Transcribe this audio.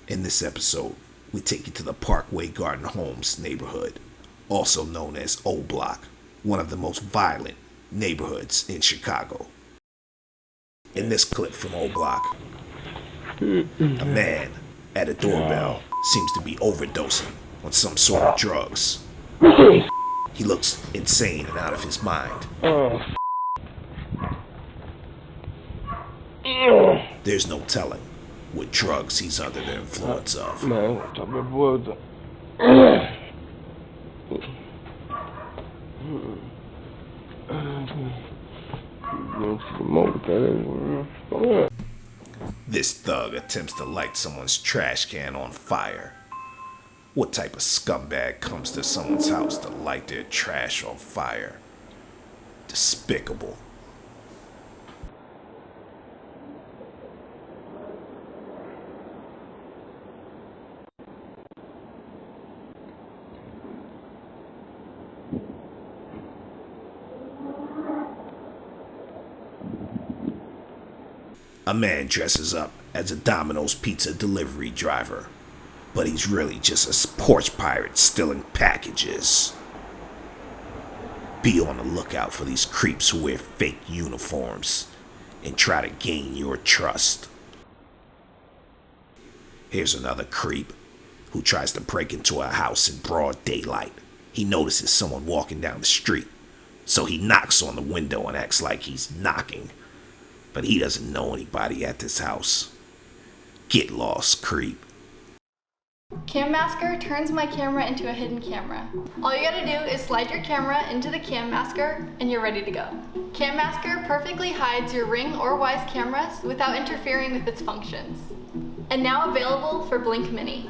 In this episode, we take you to the Parkway Garden Homes neighborhood, also known as O Block, one of the most violent neighborhoods in Chicago. In this clip from O Block, a man at a doorbell seems to be overdosing on some sort of drugs. He looks insane and out of his mind. There's no telling what drugs he's under the influence of. This thug attempts to light someone's trash can on fire. What type of scumbag comes to someone's house to light their trash on fire? Despicable. A man dresses up as a Domino's pizza delivery driver, but he's really just a porch pirate stealing packages. Be on the lookout for these creeps who wear fake uniforms and try to gain your trust. Here's another creep who tries to break into a house in broad daylight. He notices someone walking down the street, so he knocks on the window and acts like he's knocking. But he doesn't know anybody at this house. Get lost, creep. Cam Masker turns my camera into a hidden camera. All you gotta do is slide your camera into the Cam Masker and you're ready to go. Cam Masker perfectly hides your Ring or Wyze cameras without interfering with its functions. And now available for Blink Mini.